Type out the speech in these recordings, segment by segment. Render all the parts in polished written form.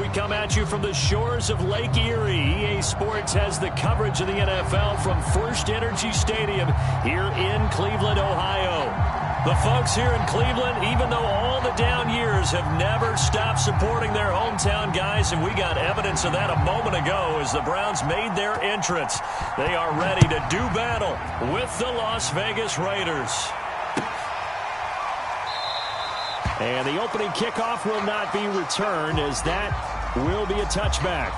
We come at you from the shores of Lake Erie. EA Sports has the coverage of the NFL from First Energy Stadium here in Cleveland, Ohio. The folks here in Cleveland, even though all the down years, have never stopped supporting their hometown guys, and we got evidence of that a moment ago as the Browns made their entrance. They are ready to do battle with the Las Vegas Raiders. And the opening kickoff will not be returned, as that will be a touchback.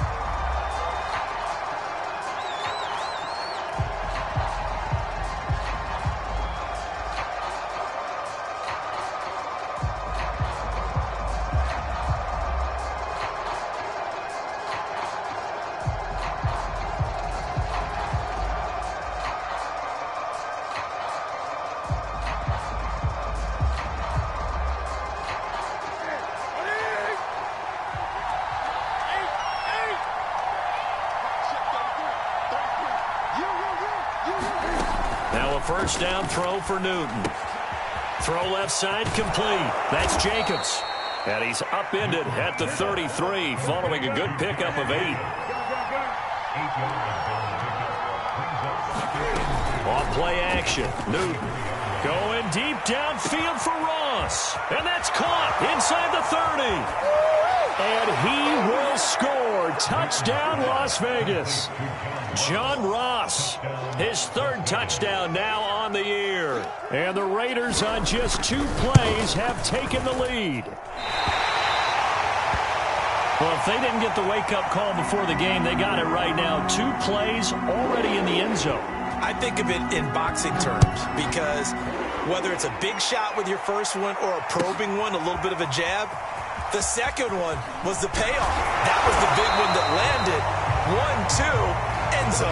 Now a first down throw for Newton. Throw left side complete. That's Jacobs. And he's upended at the 33 following a good pickup of 8. Off play action. Newton going deep downfield for Ross. And that's caught inside the 30. And he will score. Touchdown, Las Vegas. John Ross, his third touchdown now on the year. And the Raiders on just 2 plays have taken the lead. Well, if they didn't get the wake-up call before the game, they got it right now. 2 plays already in the end zone. I think of it in boxing terms, because whether it's a big shot with your first one or a probing one, a little bit of a jab, the second one was the payoff. That was the big one that landed. 1-2. End zone.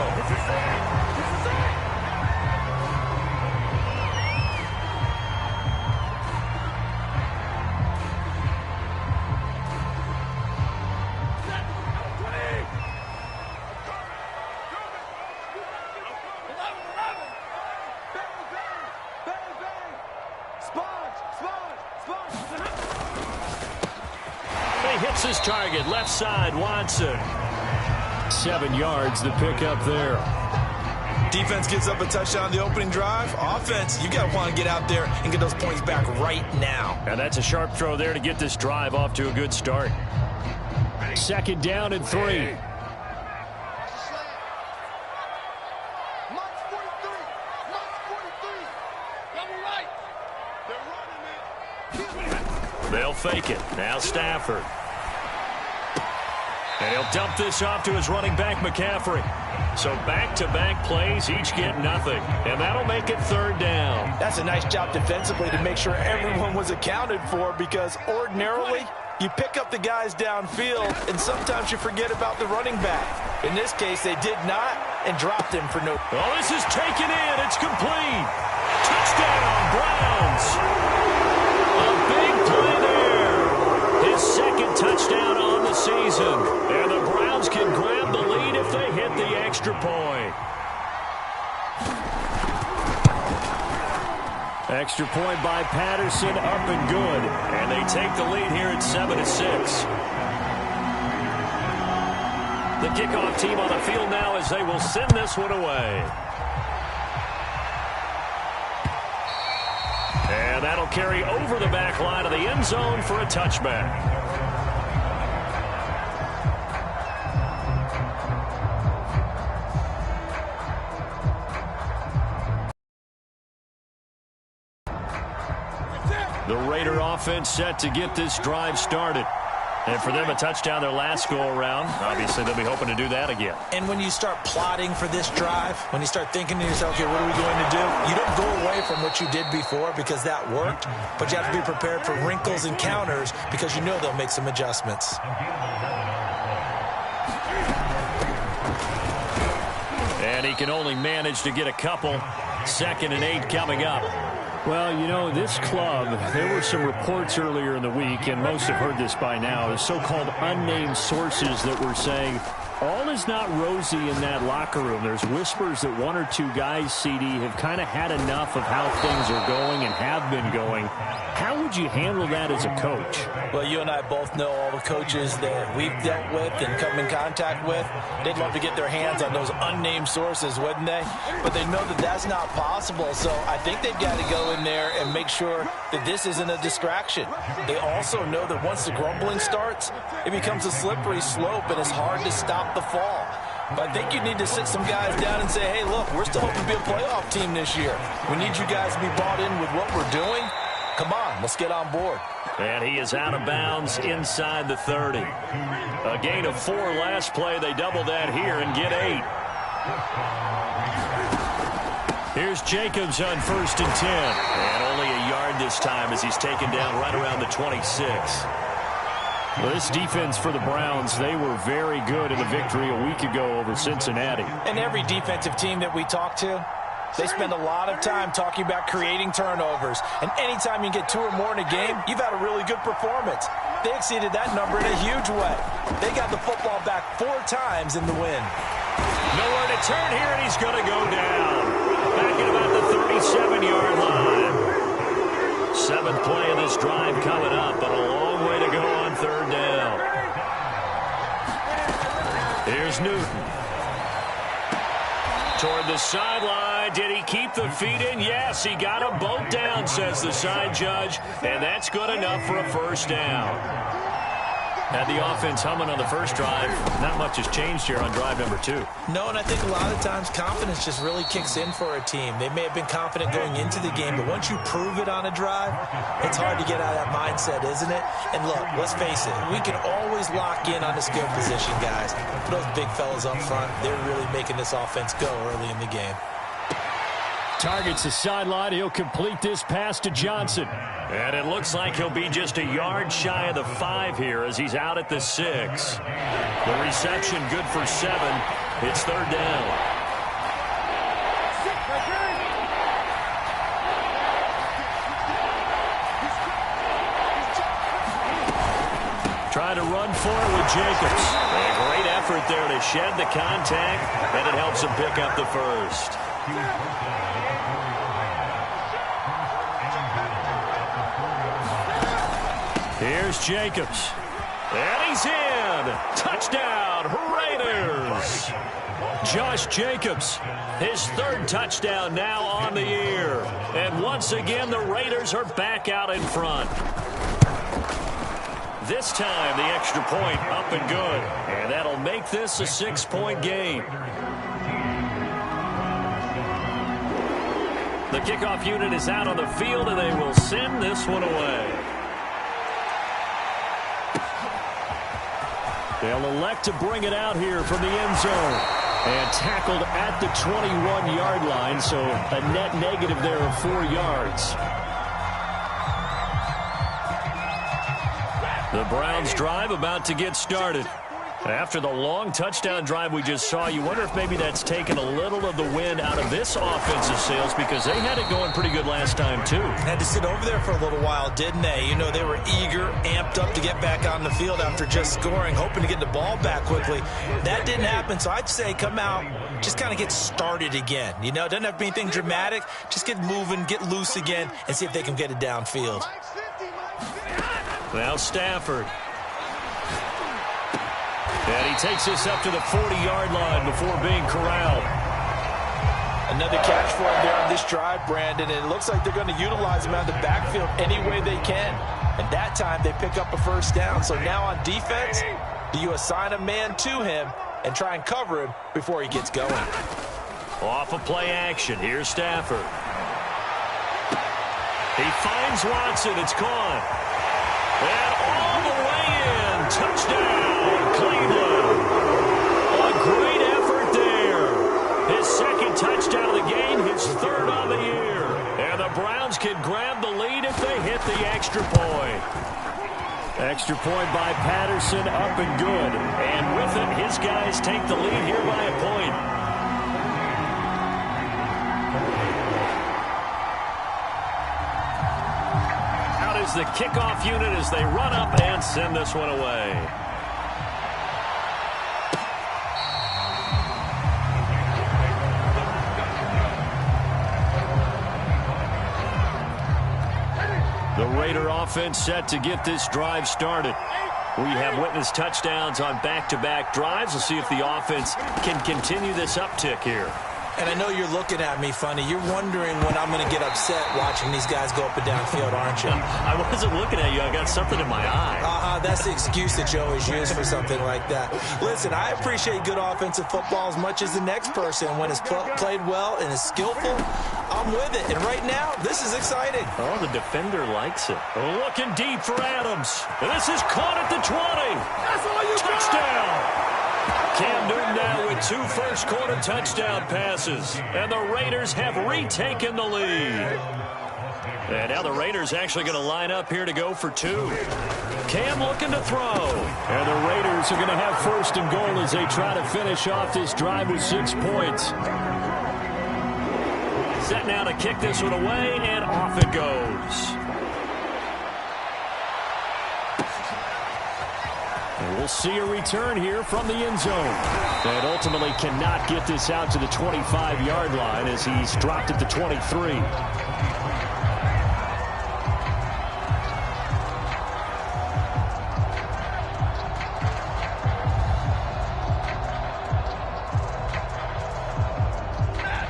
He hits his target, left side, Watson. 7 yards to pick up there. Defense gives up a touchdown on the opening drive. Offense, you got to want to get out there and get those points back right now. And that's a sharp throw there to get this drive off to a good start. Second down and 3. They'll fake it. Now Stafford. And he'll dump this off to his running back, McCaffrey. So back-to-back plays, each get nothing. And that'll make it third down. That's a nice job defensively to make sure everyone was accounted for, because ordinarily you pick up the guys downfield and sometimes you forget about the running back. In this case, they did not and dropped him for no. Oh, this is taken in. It's complete. Touchdown, Browns. A big play there. His second touchdown on the season. And the Browns can grab the lead if they hit the extra point. Extra point by Patterson, up and good. And they take the lead here at 7-6. The kickoff team on the field now as they will send this one away. And that'll carry over the back line of the end zone for a touchback. The Raider offense set to get this drive started. And for them, a touchdown their last go-around. Obviously, they'll be hoping to do that again. And when you start plotting for this drive, when you start thinking to yourself, okay, what are we going to do? You don't go away from what you did before because that worked, but you have to be prepared for wrinkles and counters because you know they'll make some adjustments. And he can only manage to get a couple. 2nd and 8 coming up. Well, you know, this club, there were some reports earlier in the week, and most have heard this by now, the so-called unnamed sources that were saying All is not rosy in that locker room. There's whispers that one or two guys, CD, have kind of had enough of how things are going and have been going. How would you handle that as a coach? Well, you and I both know all the coaches that we've dealt with and come in contact with. They'd love to get their hands on those unnamed sources, wouldn't they? But they know that that's not possible, so I think they've got to go in there and make sure that this isn't a distraction. They also know that once the grumbling starts, it becomes a slippery slope, and it's hard to stop the fall. But I think you need to sit some guys down and say, hey, look, we're still hoping to be a playoff team this year. We need you guys to be bought in with what we're doing. Come on, let's get on board. And he is out of bounds inside the 30. A gain of 4 last play. They double that here and get 8. Here's Jacobs on 1st and 10. And only a yard this time as he's taken down right around the 26. Well, this defense for the Browns, they were very good in the victory a week ago over Cincinnati. And every defensive team that we talk to, they spend a lot of time talking about creating turnovers. And anytime you get 2 or more in a game, you've had a really good performance. They exceeded that number in a huge way. They got the football back 4 times in the win. Nowhere to turn here, and he's going to go down. Back at about the 37-yard line. 7th play of this drive coming up, but a long way to go on 3rd down. Here's Newton. Toward the sideline. Did he keep the feet in? Yes, he got them both down, says the side judge, and that's good enough for a 1st down. Had the offense humming on the first drive. Not much has changed here on drive number 2. No, and I think a lot of times confidence just really kicks in for a team. They may have been confident going into the game, but once you prove it on a drive, it's hard to get out of that mindset, isn't it? And look, let's face it, we can always lock in on the skill position, guys. But those big fellas up front, they're really making this offense go early in the game. Targets the sideline. He'll complete this pass to Johnson. And it looks like he'll be just a yard shy of the 5 here as he's out at the 6. The reception good for 7. It's 3rd down. Try to run forward with Jacobs. A great effort there to shed the contact, and it helps him pick up the 1st. Here's Jacobs. And he's in. Touchdown, Raiders. Josh Jacobs, his 3rd touchdown now on the year. And once again, the Raiders are back out in front. This time, the extra point up and good. And that'll make this a 6-point game. The kickoff unit is out on the field, and they will send this one away. They'll elect to bring it out here from the end zone. And tackled at the 21-yard line, so a net negative there of 4 yards. The Browns drive about to get started. After the long touchdown drive we just saw, you wonder if maybe that's taken a little of the wind out of this offensive sails, because they had it going pretty good last time, too. Had to sit over there for a little while, didn't they? You know, they were eager, amped up to get back on the field after just scoring, hoping to get the ball back quickly. That didn't happen, so I'd say come out, just kind of get started again. You know, it doesn't have to be anything dramatic. Just get moving, get loose again, and see if they can get it downfield. Now Stafford. And he takes this up to the 40-yard line before being corralled. Another catch for him there on this drive, Brandon, and it looks like they're going to utilize him out of the backfield any way they can. And that time they pick up a 1st down. So now on defense, do you assign a man to him and try and cover him before he gets going? Off of play action. Here's Stafford. He finds Watson. It's gone. And all the way in. Touchdown, Cleveland. A great effort there. His 2nd touchdown of the game, his 3rd on the year. And the Browns can grab the lead if they hit the extra point. Extra point by Patterson, up and good. And with it, his guys take the lead here by a point. Is the kickoff unit as they run up and send this one away. The Raider offense set to get this drive started. We have witnessed touchdowns on back-to-back drives. We'll see if the offense can continue this uptick here. And I know you're looking at me funny. You're wondering when I'm going to get upset watching these guys go up and down field, aren't you? I wasn't looking at you. I got something in my eye. That's the excuse that you always use for something like that. Listen, I appreciate good offensive football as much as the next person. When it's played well and is skillful, I'm with it. And right now, this is exciting. Oh, the defender likes it. Looking deep for Adams. This is caught at the 20. That's all you Touchdown! Cam Newton now with 2 first-quarter touchdown passes. And the Raiders have retaken the lead. And now the Raiders actually going to line up here to go for 2. Cam looking to throw. And the Raiders are going to have first and goal as they try to finish off this drive with 6 points. Set now to kick this one away, and off it goes. And we'll see a return here from the end zone. And ultimately cannot get this out to the 25-yard line as he's dropped at the 23.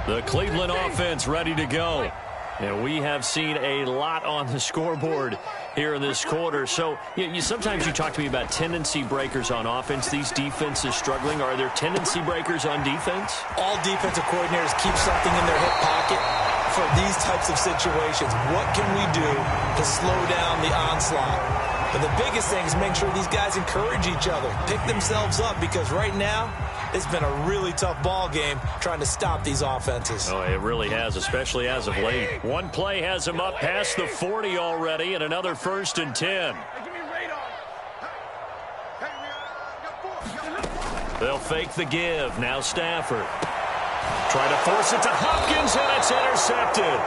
The Cleveland offense ready to go. And we have seen a lot on the scoreboard here in this quarter. So sometimes you talk to me about tendency breakers on offense. These defenses struggling. Are there tendency breakers on defense? All defensive coordinators keep something in their hip pocket for these types of situations. What can we do to slow down the onslaught? But the biggest thing is make sure these guys encourage each other, pick themselves up, because right now it's been a really tough ball game trying to stop these offenses. Oh, it really has, especially as of late. One play has him up past the 40 already, and another 1st and 10. They'll fake the give. Now Stafford. Try to force it to Hopkins, and it's intercepted.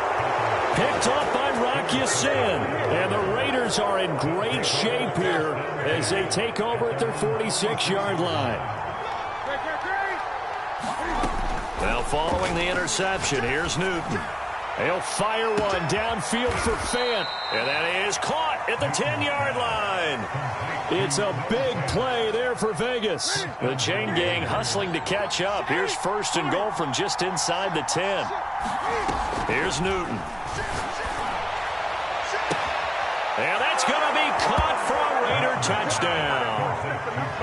Picked off by Rocky Sin. And the Raiders are in great shape here as they take over at their 46-yard line. Now following the interception, here's Newton. He'll fire one downfield for Fant. And that is caught at the 10-yard line. It's a big play there for Vegas. The chain gang hustling to catch up. Here's 1st and goal from just inside the 10. Here's Newton. And that's going to be caught for a Raider touchdown.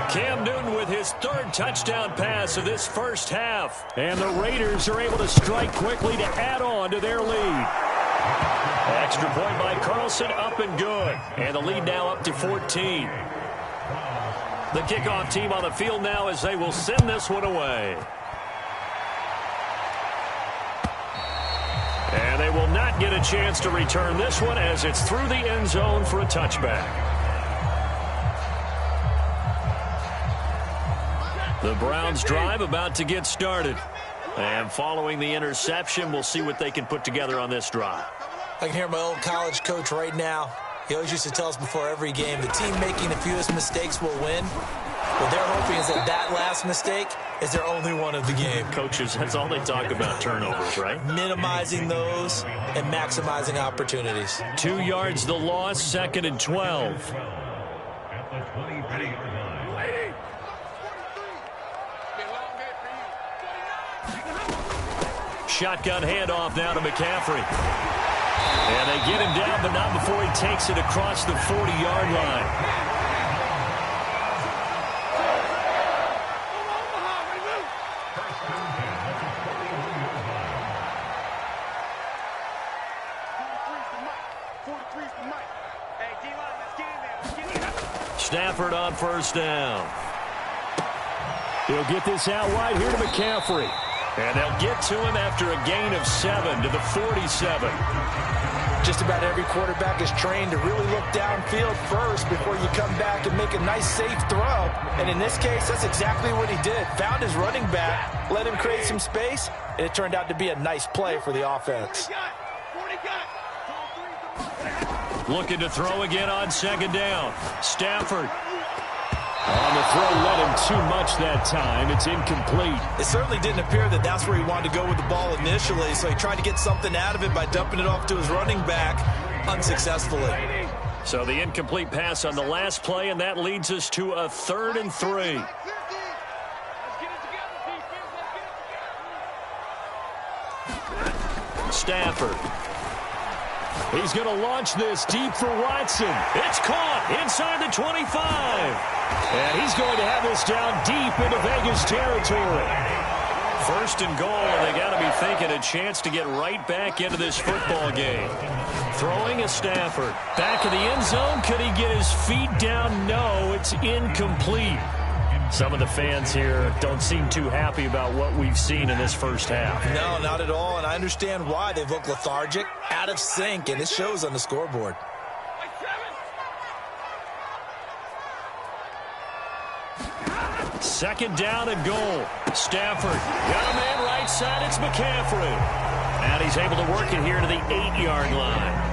Cam Newton with his 3rd touchdown pass of this first half. And the Raiders are able to strike quickly to add on to their lead. Extra point by Carlson, up and good. And the lead now up to 14. The kickoff team on the field now as they will send this one away. And they will not get a chance to return this one as it's through the end zone for a touchback. The Browns drive about to get started. And following the interception, we'll see what they can put together on this drive. I can hear my old college coach right now. He always used to tell us before every game, the team making the fewest mistakes will win. What they're hoping is that last mistake is their only one of the game. Coaches, that's all they talk about, turnovers, right? Minimizing those and maximizing opportunities. 2 yards the loss, 2nd and 12. Shotgun handoff now to McCaffrey. And they get him down, but not before he takes it across the 40-yard line. Stafford on 1st down. He'll get this out wide here to McCaffrey. And they'll get to him after a gain of 7 to the 47. Just about every quarterback is trained to really look downfield first before you come back and make a nice, safe throw. And in this case, that's exactly what he did. Found his running back, let him create some space, and it turned out to be a nice play for the offense. Looking to throw again on 2nd down. Stafford. On the throw, led him too much that time. It's incomplete. It certainly didn't appear that that's where he wanted to go with the ball initially, so he tried to get something out of it by dumping it off to his running back. unsuccessfully. So the incomplete pass on the last play, and that leads us to a 3rd and 3. Stafford. He's going to launch this deep for Watson. It's caught inside the 25. And he's going to have this down deep into Vegas territory. 1st and goal, and they got to be thinking a chance to get right back into this football game. Throwing a Stafford. Back in the end zone. Could he get his feet down? No, it's incomplete. Some of the fans here don't seem too happy about what we've seen in this first half. No, not at all, and I understand why. They've looked lethargic, out of sync, and it shows on the scoreboard. Second down and goal. Stafford got a man right side. It's McCaffrey. And he's able to work it here to the 8-yard line.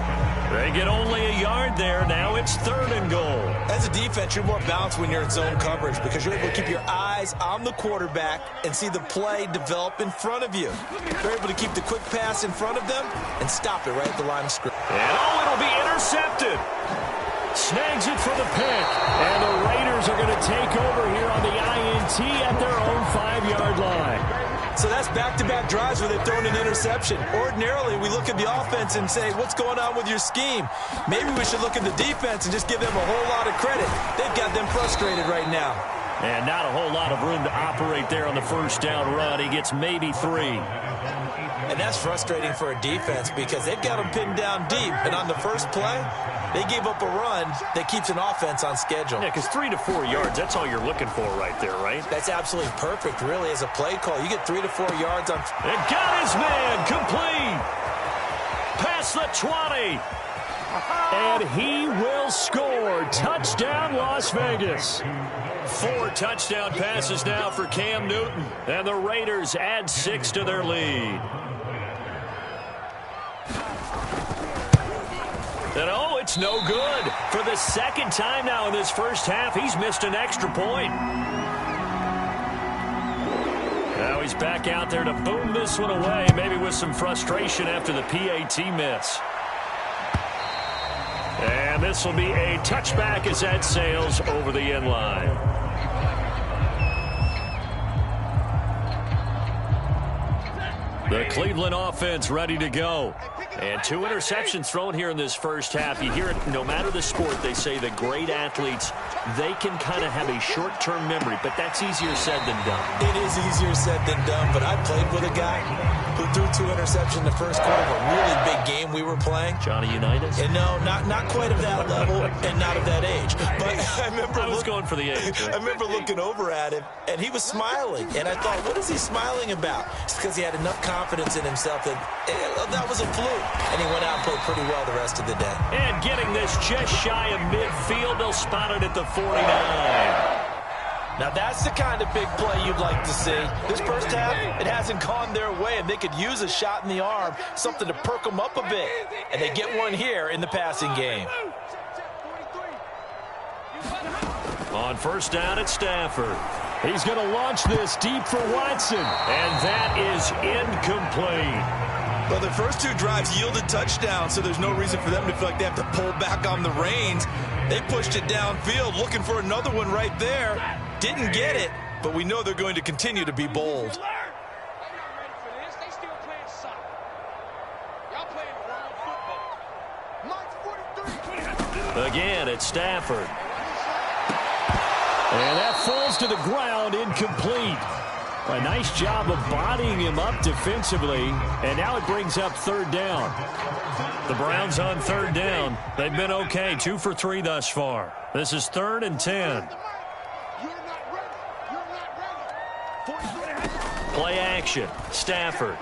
They get only a yard there. Now it's 3rd and goal. As a defense, you're more balanced when you're in zone coverage because you're able to keep your eyes on the quarterback and see the play develop in front of you. You're able to keep the quick pass in front of them and stop it right at the line of scrimmage. And it'll be intercepted. Snags it for the pick. And the Raiders are going to take over here on the INT at their own 5-yard line. So that's back-to-back drives where they've thrown an interception. Ordinarily, we look at the offense and say, what's going on with your scheme? Maybe we should look at the defense and just give them a whole lot of credit. They've got them frustrated right now. And not a whole lot of room to operate there on the first down run. He gets maybe 3. And that's frustrating for a defense because they've got them pinned down deep. And on the first play, they gave up a run that keeps an offense on schedule. Yeah, because 3 to 4 yards, that's all you're looking for right there, right? That's absolutely perfect, really, as a play call. You get 3 to 4 yards on... And got his man complete. Past the 20. And he will score. Touchdown, Las Vegas. 4 touchdown passes now for Cam Newton. And the Raiders add 6 to their lead. And oh, it's no good. For the 2nd time now in this first half, he's missed an extra point. Now he's back out there to boom this one away, maybe with some frustration after the PAT miss. And this will be a touchback as that sails over the end line. The Cleveland offense ready to go. And 2 interceptions thrown here in this first half. You hear it, no matter the sport, they say the great athletes, they can kind of have a short-term memory, but that's easier said than done. It is easier said than done, but I played with a guy who threw 2 interceptions in the first quarter of a really big game we were playing. Johnny Unitas? And no, not quite of that level and not of that age. But I was going for the age. Right? I remember looking over at him, and he was smiling. And I thought, what is he smiling about? It's because he had enough confidence in himself that that was a fluke. And he went out and played pretty well the rest of the day. And getting this just shy of midfield, they'll spot it at the 49. Now that's the kind of big play you'd like to see. This first half, it hasn't gone their way, and they could use a shot in the arm, something to perk them up a bit. And they get one here in the passing game. On first down at Stafford. He's going to launch this deep for Watson. And that is incomplete. Well, the first 2 drives yielded touchdowns, so there's no reason for them to feel like they have to pull back on the reins. They pushed it downfield, looking for another one right there. Didn't get it, but we know they're going to continue to be bold. Again, it's Stafford. And that falls to the ground, incomplete. A nice job of bodying him up defensively, and now it brings up 3rd down. The Browns on 3rd down. They've been okay, 2 for 3 thus far. This is 3rd and 10. Play action, Stafford.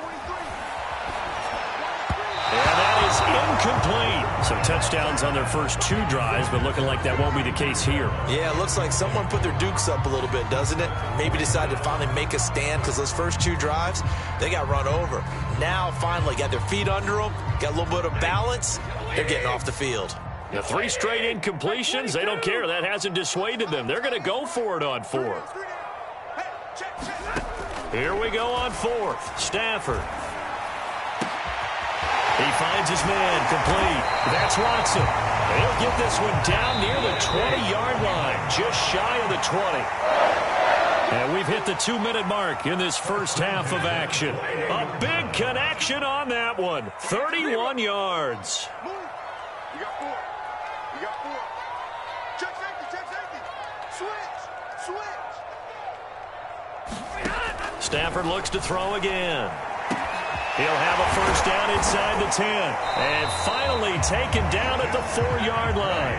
And that is incomplete. Some touchdowns on their first 2 drives, but looking like that won't be the case here. Yeah, it looks like someone put their dukes up a little bit, doesn't it? Maybe decided to finally make a stand because those first 2 drives, they got run over. Now, finally, got their feet under them, got a little bit of balance. They're getting off the field. The 3 straight incompletions, they don't care. That hasn't dissuaded them. They're going to go for it on 4th. Here we go on 4th. Stafford. He finds his man, complete. That's Watson. He'll get this one down near the 20-yard line, just shy of the 20. And we've hit the 2-minute mark in this first half of action. A big connection on that one. 31 yards. You got 4. You got 4. Check safety. Switch. Stafford looks to throw again. He'll have a first down inside the 10. And finally taken down at the 4-yard line.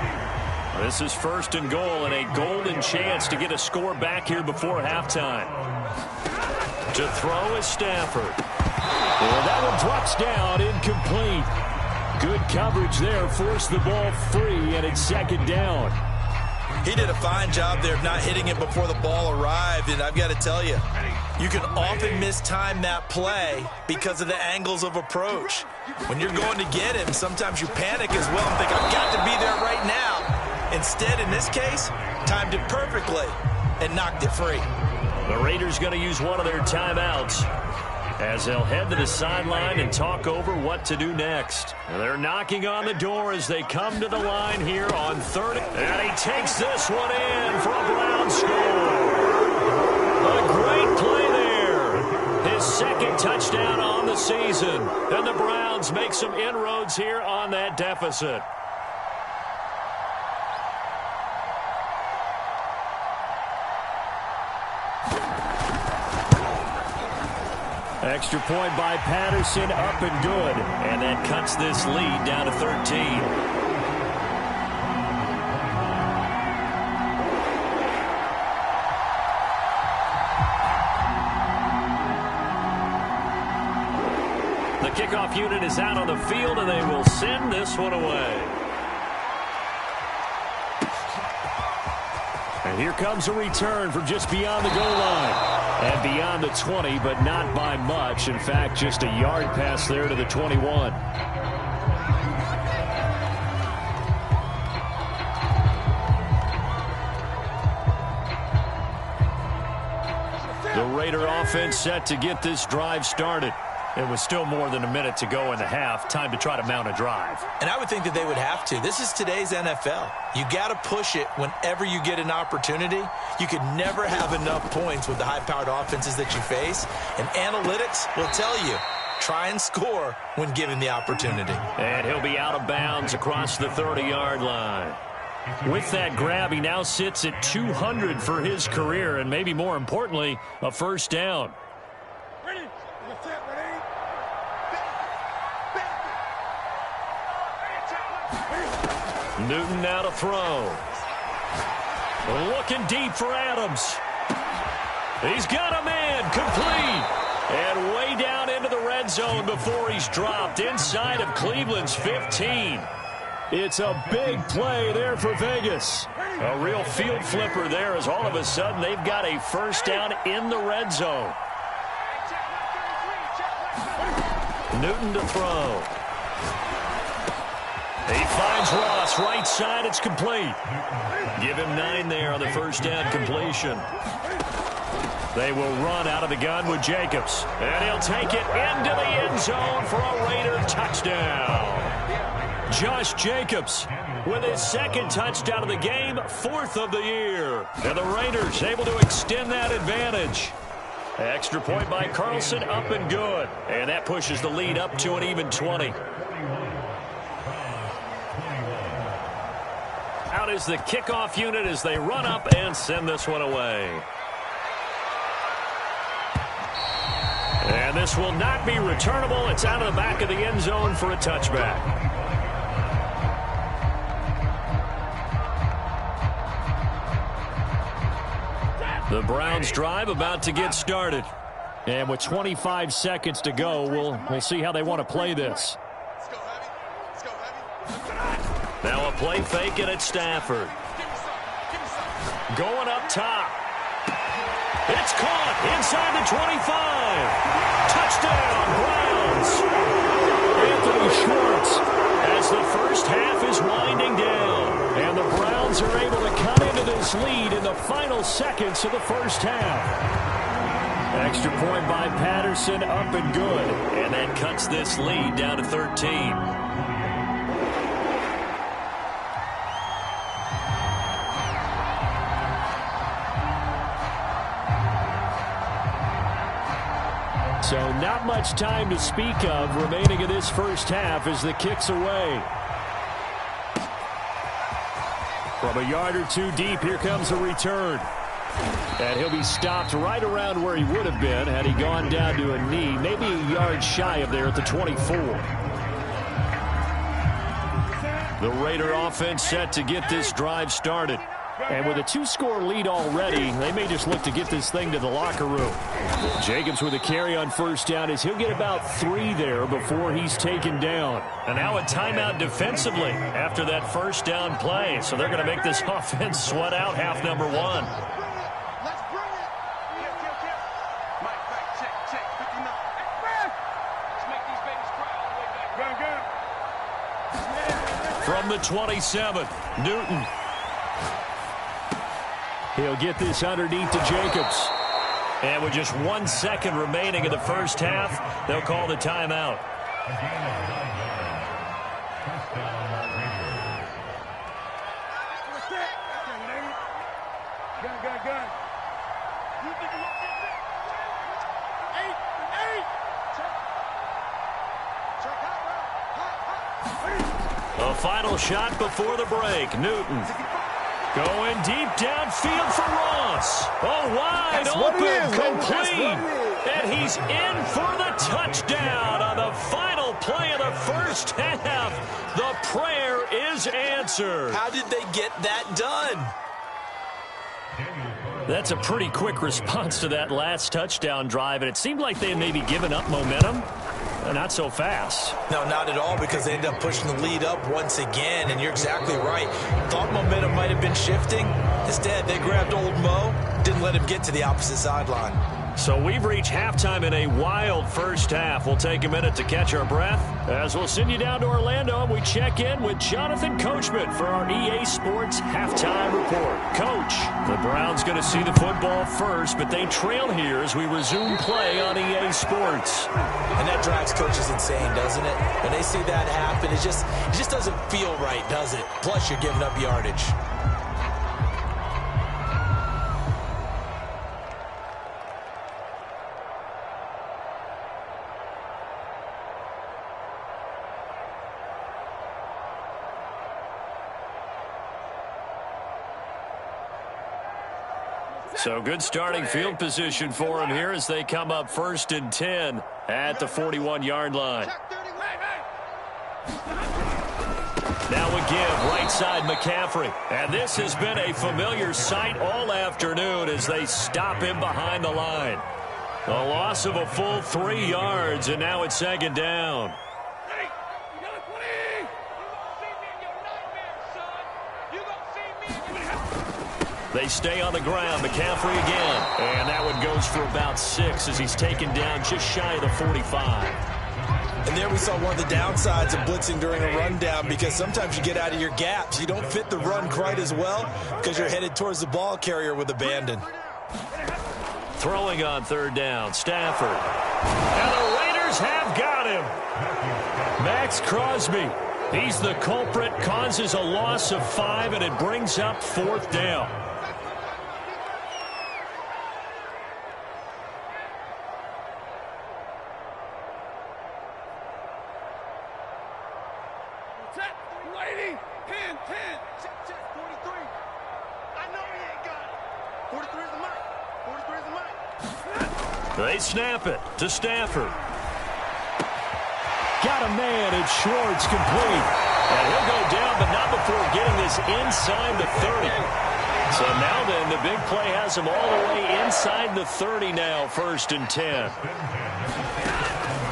This is first and goal and a golden chance to get a score back here before halftime. To throw is Stafford. Well, that one drops down, incomplete. Good coverage there, forced the ball free, and it's second down. He did a fine job there of not hitting it before the ball arrived, and I've got to tell you, you can often mistime that play because of the angles of approach. When you're going to get him, sometimes you panic as well and think, I've got to be there right now. Instead, in this case, timed it perfectly and knocked it free. The Raiders going to use one of their timeouts as they'll head to the sideline and talk over what to do next. They're knocking on the door as they come to the line here on 3rd. And he takes this one in for a Brown score. A great play there. His second touchdown on the season. And the Browns make some inroads here on that deficit. Extra point by Patterson, up and good. And that cuts this lead down to 13. The kickoff unit is out on the field, and they will send this one away. And here comes a return from just beyond the goal line. And beyond the 20, but not by much. In fact, just a yard pass there to the 21. The Raider offense set to get this drive started. It was still more than a minute to go in the half. Time to try to mount a drive. And I would think that they would have to. This is today's NFL. You got to push it whenever you get an opportunity. You could never have enough points with the high-powered offenses that you face. And analytics will tell you, try and score when given the opportunity. And he'll be out of bounds across the 30-yard line. With that grab, he now sits at 200 for his career, and maybe more importantly, a first down. Newton now to throw. Looking deep for Adams. He's got a man, complete. And way down into the red zone before he's dropped inside of Cleveland's 15. It's a big play there for Vegas. A real field flipper there as all of a sudden they've got a first down in the red zone. Newton to throw. He finds Ross, right side, it's complete. Give him 9 there on the first down completion. They will run out of the gun with Jacobs. And he'll take it into the end zone for a Raider touchdown. Josh Jacobs with his second touchdown of the game, 4th of the year. And the Raiders able to extend that advantage. Extra point by Carlson, up and good. And that pushes the lead up to an even 20. Out is the kickoff unit as they run up and send this one away. And this will not be returnable. It's out of the back of the end zone for a touchback. The Browns drive about to get started. And with 25 seconds to go, we'll see how they want to play this. Now a play fake, and it's Stafford. Going up top. It's caught inside the 25. Touchdown, Browns. Anthony Schwartz as the first half is winding down. And the Browns are able to cut into this lead in the final seconds of the first half. Extra point by Patterson, up and good. And that cuts this lead down to 13. So not much time to speak of remaining in this first half as the kick's away. From a yard or two deep, here comes a return. And he'll be stopped right around where he would have been had he gone down to a knee, maybe a yard shy of there at the 24. The Raider offense set to get this drive started. And with a 2-score lead already, they may just look to get this thing to the locker room. Jacobs with a carry on first down as he'll get about 3 there before he's taken down. And now a timeout defensively after that first down play. So they're going to make this offense sweat out half number 1. Let's bring it. Mike, check. 59. Let's make these babies cry all the way back. From the 27, Newton. He'll get this underneath to Jacobs. And with just 1 second remaining in the first half, they'll call the timeout. Gun. A final shot before the break. Newton going deep downfield for Ross. Oh, wide open, complete. And he's in for the touchdown on the final play of the first half. The prayer is answered. How did they get that done? That's a pretty quick response to that last touchdown drive, and it seemed like they had maybe given up momentum. Not so fast. No, not at all, because they ended up pushing the lead up once again, and you're exactly right. Thought momentum might have been shifting. Instead, they grabbed old Mo, didn't let him get to the opposite sideline. So we've reached halftime in a wild first half. We'll take a minute to catch our breath as we'll send you down to Orlando and we check in with Jonathan Coachman for our EA Sports Halftime Report. Coach, the Browns going to see the football first, but they trail here as we resume play on EA Sports. And that drives coaches insane, doesn't it? When they see that happen, it just doesn't feel right, does it? Plus, you're giving up yardage. So good starting field position for him here as they come up 1st and 10 at the 41-yard line. Now we give right side McCaffrey. And this has been a familiar sight all afternoon as they stop him behind the line. A loss of a full 3 yards, and now it's 2nd down. They stay on the ground. McCaffrey again. And that one goes for about 6 as he's taken down just shy of the 45. And there we saw one of the downsides of blitzing during a rundown, because sometimes you get out of your gaps. You don't fit the run quite as well because you're headed towards the ball carrier with abandon. Throwing on 3rd down, Stafford. And the Raiders have got him. Max Crosby. He's the culprit, causes a loss of 5, and it brings up 4th down. They snap it to Stafford. Got a man, and Schwartz complete. And he'll go down, but not before getting this inside the 30. So now then, the big play has him all the way inside the 30 now, 1st and 10.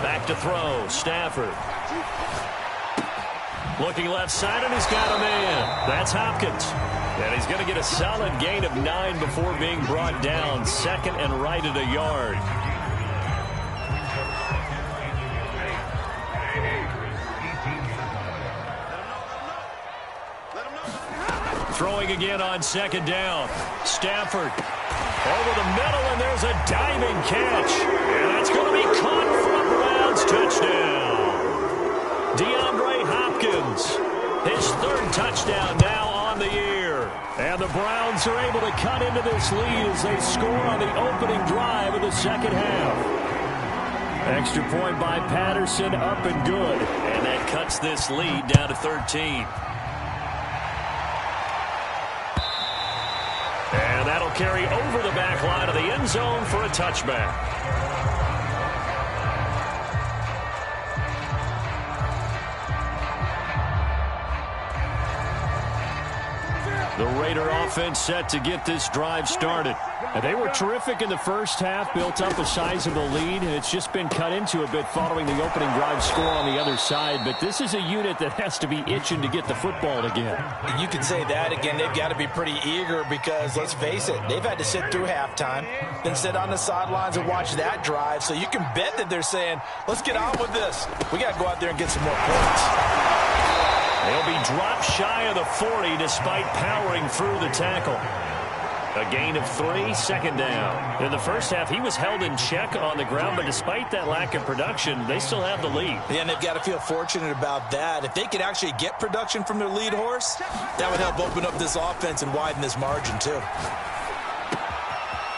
Back to throw, Stafford. Looking left side, and he's got a man. That's Hopkins. And he's going to get a solid gain of 9 before being brought down. 2nd and right at a yard. Throwing again on second down. Stafford over the middle, and there's a diving catch. And that's going to be caught for a Browns touchdown. DeAndre Hopkins, his third touchdown now on the year. And the Browns are able to cut into this lead as they score on the opening drive of the second half. Extra point by Patterson, up and good. And that cuts this lead down to 13. And that'll carry over the back line of the end zone for a touchback. The Raider offense set to get this drive started. And they were terrific in the first half, built up a sizable lead, and it's just been cut into a bit following the opening drive score on the other side. But this is a unit that has to be itching to get the football again. You can say that again. They've got to be pretty eager because, let's face it, they've had to sit through halftime, then sit on the sidelines and watch that drive. So you can bet that they're saying, let's get on with this. We got to go out there and get some more points. They'll be dropped shy of the 40 despite powering through the tackle. A gain of 3, second down. In the first half, he was held in check on the ground, but despite that lack of production, they still have the lead. Yeah, and they've got to feel fortunate about that. If they could actually get production from their lead horse, that would help open up this offense and widen this margin, too.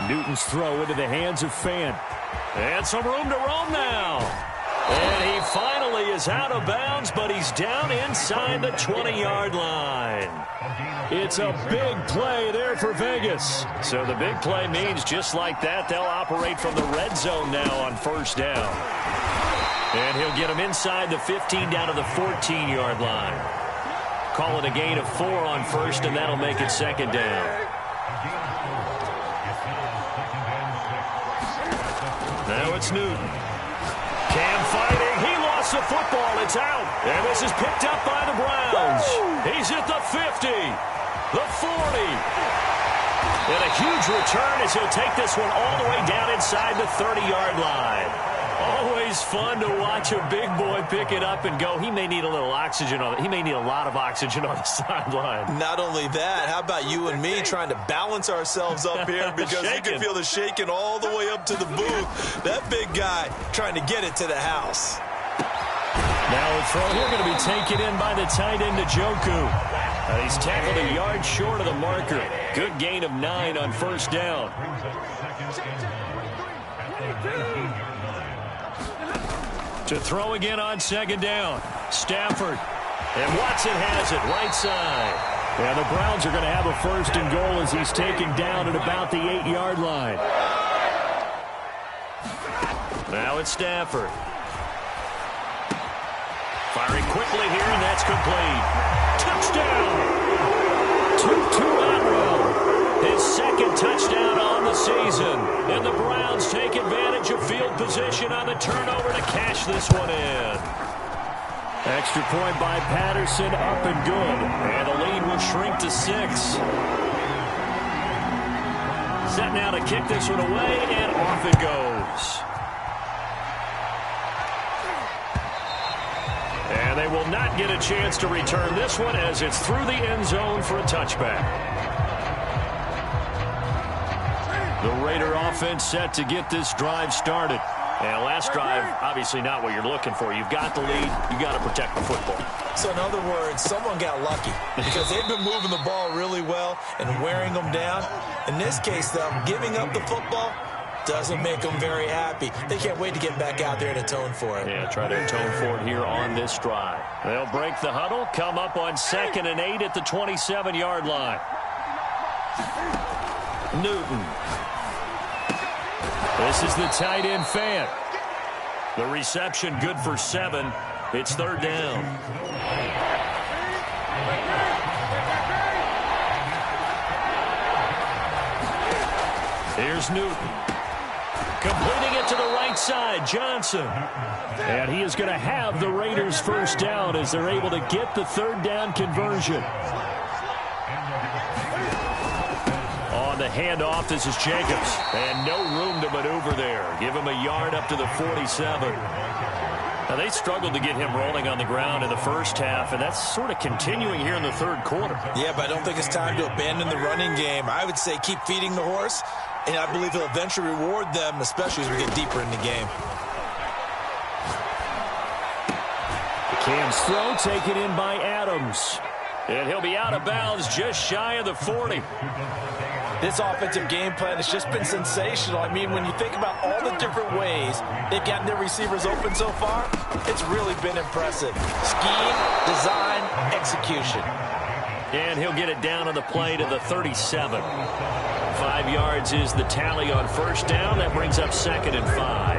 Newton's throw into the hands of Fan. And some room to roam now. And he finally is out of bounds, but he's down inside the 20-yard line. It's a big play there for Vegas. So the big play means just like that, they'll operate from the red zone now on first down. And he'll get him inside the 15 down to the 14-yard line. Call it a gain of 4 on first, and that'll make it second down. Now it's Newton. Cam fighting. He lost the football. It's out. And this is picked up by the Browns. He's at the 50, the 40. And a huge return as he'll take this one all the way down inside the 30-yard line. Always fun to watch a big boy pick it up and go. He may need a little oxygen on it. He may need a lot of oxygen on the sideline. Not only that, how about you and me trying to balance ourselves up here because you can feel the shaking all the way up to the booth. That big guy trying to get it to the house. Now a throw here going to be taken in by the tight end Njoku. He's tackled a yard short of the marker. Good gain of 9 on first down. To throw again on second down. Stafford. And Watson has it right side. And the Browns are going to have a first and goal as he's taken down at about the 8-yard line. Now it's Stafford. Firing quickly here, and that's complete. Touchdown! Tutu Atwell. His second touchdown on the season. And the Browns take advantage of field position on the turnover to cash this one in. Extra point by Patterson, up and good. And the lead will shrink to 6. Set now to kick this one away, and off it goes. And they will not get a chance to return this one as it's through the end zone for a touchback. The Raider offense set to get this drive started. And last drive, obviously not what you're looking for. You've got the lead. You've got to protect the football. So in other words, someone got lucky because they've been moving the ball really well and wearing them down. In this case, though, giving up the football doesn't make them very happy. They can't wait to get back out there and atone for it. Yeah, try to atone for it here on this drive. They'll break the huddle, come up on 2nd and 8 at the 27-yard line. Newton. This is the tight end Fan. The reception good for 7. It's third down. Here's Newton. Completing it to the right side, Johnson. And he is going to have the Raiders first down as they're able to get the third down conversion. On the handoff, this is Jacobs. And no room to maneuver there. Give him a yard up to the 47. Now, they struggled to get him rolling on the ground in the first half, and that's sort of continuing here in the third quarter. Yeah, but I don't think it's time to abandon the running game. I would say keep feeding the horse, and I believe he'll eventually reward them, especially as we get deeper in the game. Cam's throw taken in by Adams. And he'll be out of bounds just shy of the 40. This offensive game plan has just been sensational. I mean, when you think about all the different ways they've gotten their receivers open so far, it's really been impressive. Scheme, design, execution. And he'll get it down on the play to the 37. 5 yards is the tally on first down. That brings up 2nd and 5.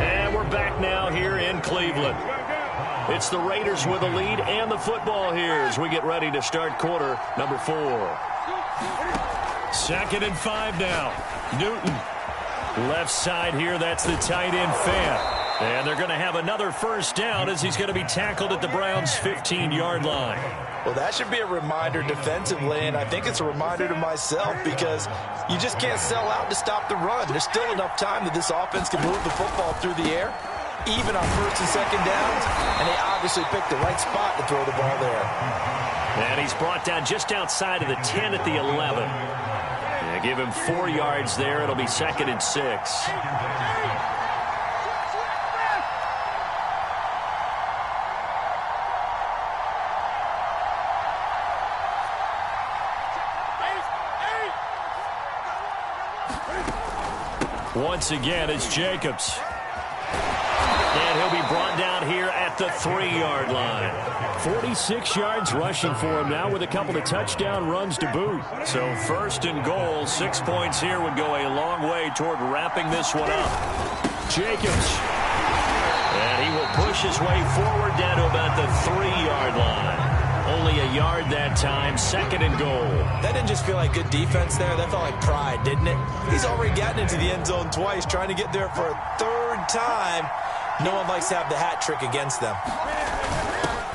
And we're back now here in Cleveland. It's the Raiders with a lead and the football here as we get ready to start quarter number 4. 2nd and 5 now. Newton. Left side here, that's the tight end Fant. And they're going to have another first down as he's going to be tackled at the Browns' 15-yard line. Well, that should be a reminder defensively, and I think it's a reminder to myself because you just can't sell out to stop the run. There's still enough time that this offense can move the football through the air, even on 1st and 2nd downs, and they obviously picked the right spot to throw the ball there. And he's brought down just outside of the 10 at the 11. Give him 4 yards there. It'll be 2nd and 6. Once again, it's Jacobs. And he'll be brought down here at the 3-yard line. 46 yards rushing for him now with a couple of touchdown runs to boot. So 1st and goal, 6 points here would go a long way toward wrapping this one up. Jacobs. And he will push his way forward down to about the 3-yard line. Only a yard that time, 2nd and goal. That didn't just feel like good defense there. That felt like pride, didn't it? He's already gotten into the end zone twice, trying to get there for a 3rd time. No one likes to have the hat trick against them.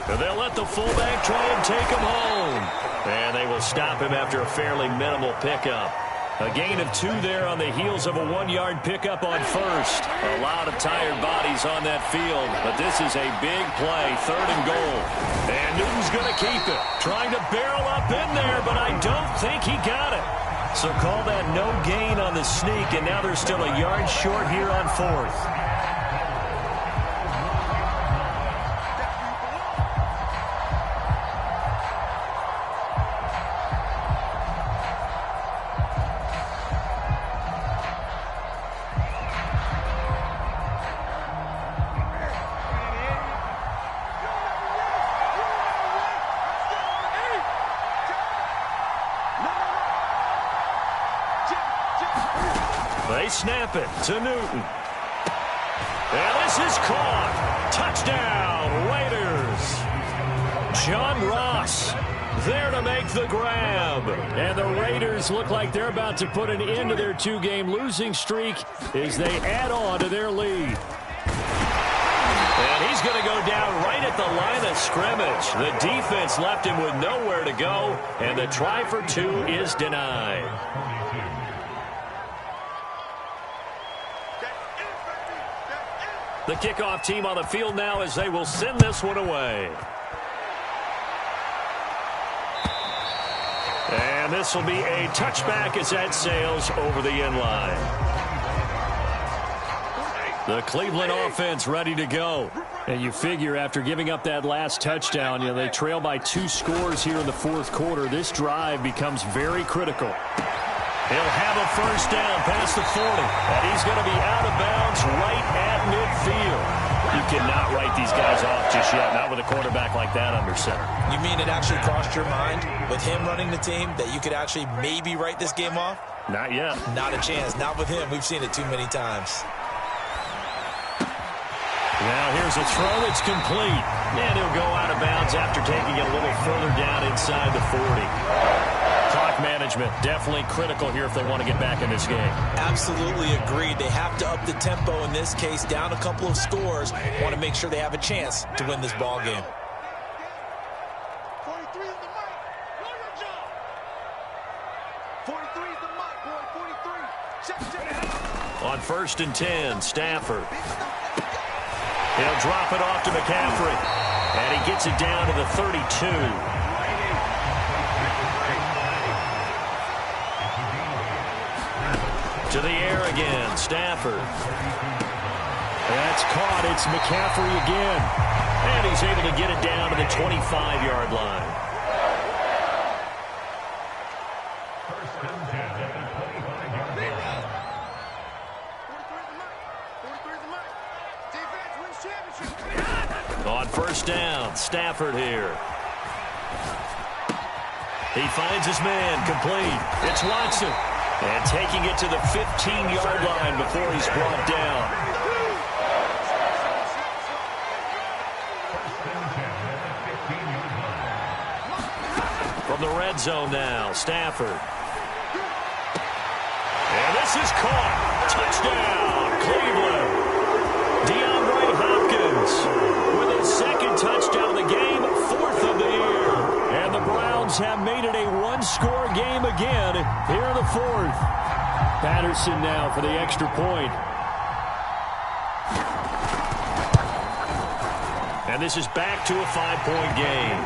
And they'll let the fullback try and take him home. And they will stop him after a fairly minimal pickup. A gain of 2 there on the heels of a 1-yard pickup on first. A lot of tired bodies on that field, but this is a big play, 3rd and goal. And Newton's going to keep it. Trying to barrel up in there, but I don't think he got it. So call that no gain on the sneak, and now they're still a yard short here on 4th. They snap it to Newton. And this is caught. Touchdown, Raiders. John Ross there to make the grab. And the Raiders look like they're about to put an end to their 2-game losing streak as they add on to their lead. And he's going to go down right at the line of scrimmage. The defense left him with nowhere to go, and the try for 2 is denied. The kickoff team on the field now as they will send this one away. And this will be a touchback as that sails over the end line. The Cleveland offense ready to go. And you figure after giving up that last touchdown, they trail by 2 scores here in the 4th quarter. This drive becomes very critical. He'll have a first down past the 40. And he's going to be out of bounds right at midfield. You cannot write these guys off just yet, not with a quarterback like that under center. You mean it actually crossed your mind with him running the team that you could actually maybe write this game off? Not yet. Not a chance. Not with him. We've seen it too many times. Now here's a throw that's complete. And he'll go out of bounds after taking it a little further down inside the 40. Clock management definitely critical here if they want to get back in this game. Absolutely agreed. They have to up the tempo in this case, down a couple of scores. Want to make sure they have a chance to win this ball game. 43 is the mic. Know your job. 43 is the mic, boy. 43. Check. On 1st and 10, Stafford. He'll drop it off to McCaffrey. And he gets it down to the 32. To the air again, Stafford. That's caught. It's McCaffrey again. And he's able to get it down to the 25-yard line. On first down, Stafford here. He finds his man, complete. It's Watson. And taking it to the 15-yard line before he's brought down. From the red zone now, Stafford. And this is caught. Touchdown, Cleveland. DeAndre Hopkins with his second touchdown of the game, 4th of the year. And the Browns have made it a one-score game again here in the 4th. Patterson now for the extra point. And this is back to a 5-point game.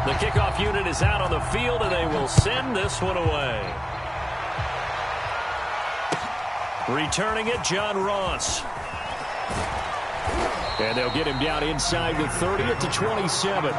The kickoff unit is out on the field, and they will send this one away. Returning it, John Ross. And they'll get him down inside the 30 at the 27.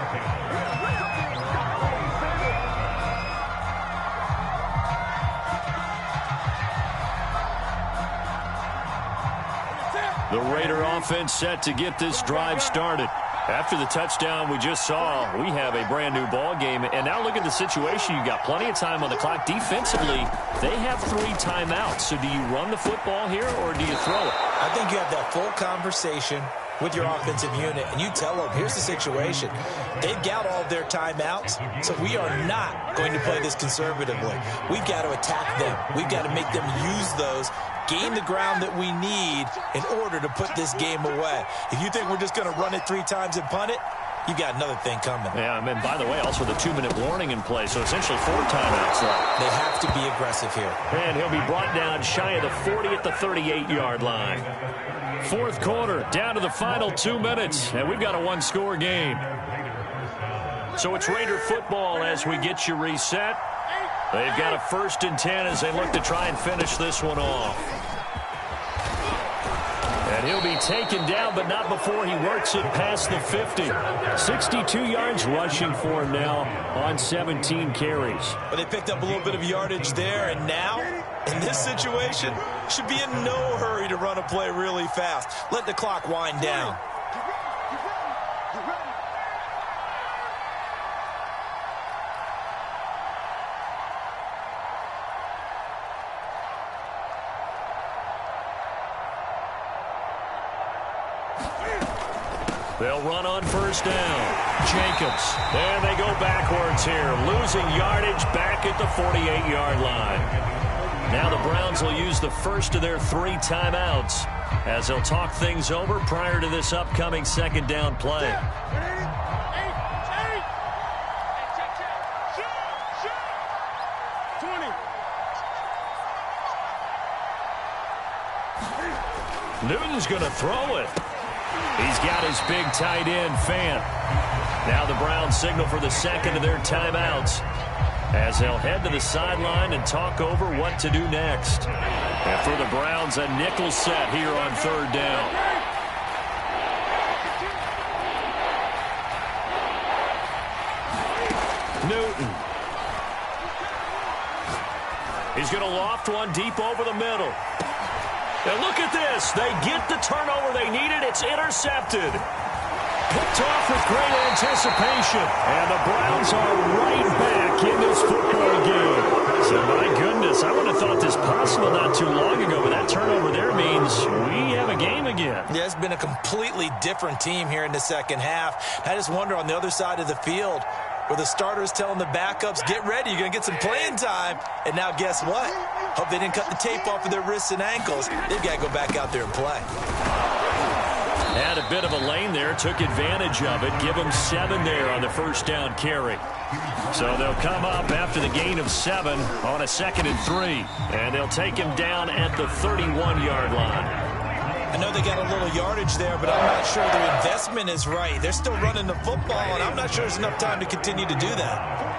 The Raider offense set to get this drive started. After the touchdown we just saw, we have a brand new ball game. And now look at the situation. You've got plenty of time on the clock. Defensively, they have 3 timeouts. So do you run the football here or do you throw it? I think you have that full conversation with your offensive unit, and you tell them, here's the situation. They've got all their timeouts, so we are not going to play this conservatively. We've got to attack them. We've got to make them use those, gain the ground that we need in order to put this game away. If you think we're just going to run it 3 times and punt it, you got another thing coming. Yeah, and by the way, also the 2-minute warning in play, so essentially 4 timeouts left. They have to be aggressive here. And he'll be brought down shy of the 40 at the 38-yard line. 4th quarter, down to the final 2 minutes, and we've got a one-score game. So it's Raider football as we get you reset. They've got a 1st and 10 as they look to try and finish this one off. And he'll be taken down, but not before he works it past the 50. 62 yards rushing for him now on 17 carries. But they picked up a little bit of yardage there, and now, in this situation, should be in no hurry to run a play really fast. Let the clock wind down. They'll run on first down. Jacobs. And they go backwards here. Losing yardage back at the 48-yard line. Now the Browns will use the first of their 3 timeouts as they'll talk things over prior to this upcoming 2nd down play. Newton's going to throw it. He's got his big tight end, Fant. Now the Browns signal for the 2nd of their timeouts as they'll head to the sideline and talk over what to do next. And for the Browns, a nickel set here on 3rd down. Newton. He's going to loft one deep over the middle. And look at this. They get the turnover they needed. It's intercepted. Picked off with great anticipation. And the Browns are right back in this football game. So, my goodness, I would have thought this possible not too long ago, but that turnover there means we have a game again. Yeah, it's been a completely different team here in the 2nd half. I just wonder on the other side of the field, where the starters telling the backups, get ready, you're going to get some playing time. And now guess what? Hope they didn't cut the tape off of their wrists and ankles. They've got to go back out there and play. Had a bit of a lane there, took advantage of it. Give him 7 there on the first down carry. So they'll come up after the gain of 7 on a 2nd and 3. And they'll take him down at the 31-yard line. I know they got a little yardage there, but I'm not sure their investment is right. They're still running the football, and I'm not sure there's enough time to continue to do that.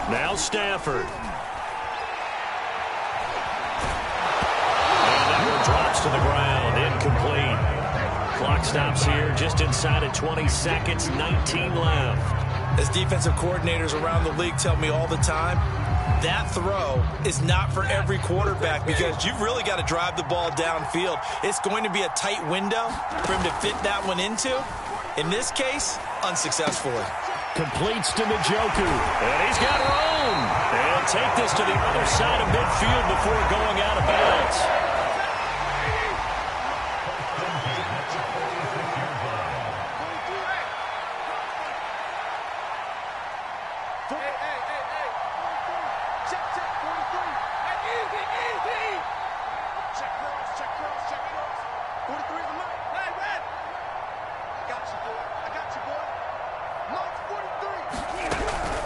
Now Stafford. Drops to the ground, incomplete. Clock stops here just inside of 20 seconds, 19 left. As defensive coordinators around the league tell me all the time, that throw is not for every quarterback because you've really got to drive the ball downfield. It's going to be a tight window for him to fit that one into. In this case, unsuccessfully. Completes to Njoku, and he's got room. And take this to the other side of midfield before going out of bounds.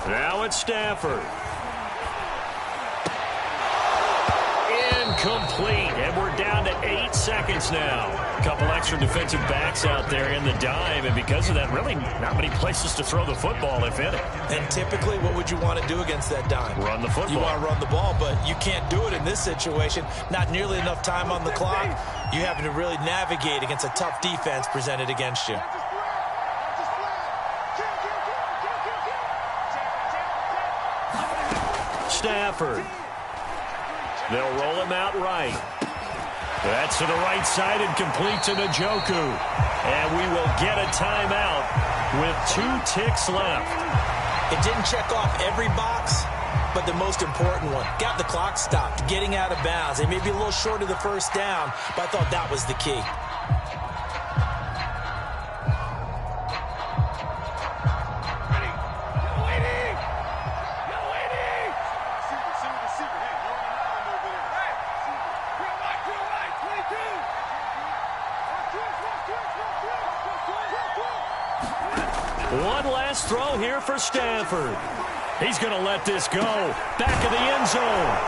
Now it's Stafford. Incomplete, and we're down to 8 seconds now. A couple extra defensive backs out there in the dime, and because of that, really not many places to throw the football, if any. And typically, what would you want to do against that dime? Run the football. You want to run the ball, but you can't do it in this situation. Not nearly enough time on the clock. You having to really navigate against a tough defense presented against you. Stafford. They'll roll him out right. That's to the right side and complete to Njoku. And we will get a timeout with 2 ticks left. It didn't check off every box, but the most important one. Got the clock stopped, getting out of bounds. They may be a little short of the first down, but I thought that was the key. One last throw here for Stafford. He's going to let this go. Back of the end zone.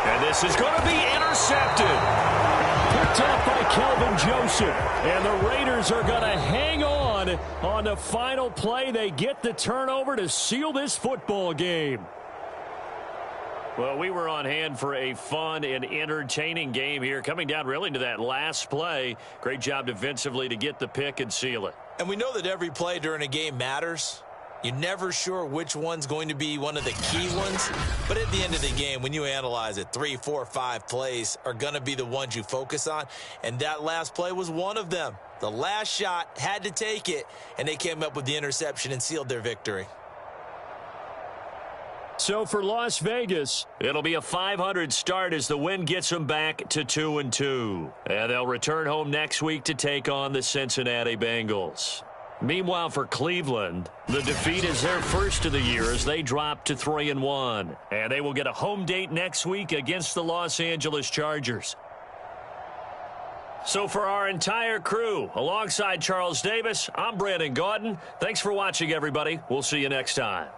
And this is going to be intercepted. Picked up by Kelvin Joseph. And the Raiders are going to hang on the final play. They get the turnover to seal this football game. Well, we were on hand for a fun and entertaining game here. Coming down really to that last play. Great job defensively to get the pick and seal it. And we know that every play during a game matters. You're never sure which one's going to be one of the key ones. But at the end of the game, when you analyze it, 3, 4, 5 plays are going to be the ones you focus on. And that last play was one of them. The last shot had to take it, and they came up with the interception and sealed their victory. So for Las Vegas, it'll be a 500 start as the win gets them back to 2-2. And they'll return home next week to take on the Cincinnati Bengals. Meanwhile, for Cleveland, the defeat is their first of the year as they drop to 3-1. And they will get a home date next week against the Los Angeles Chargers. So for our entire crew, alongside Charles Davis, I'm Brandon Gaudin. Thanks for watching, everybody. We'll see you next time.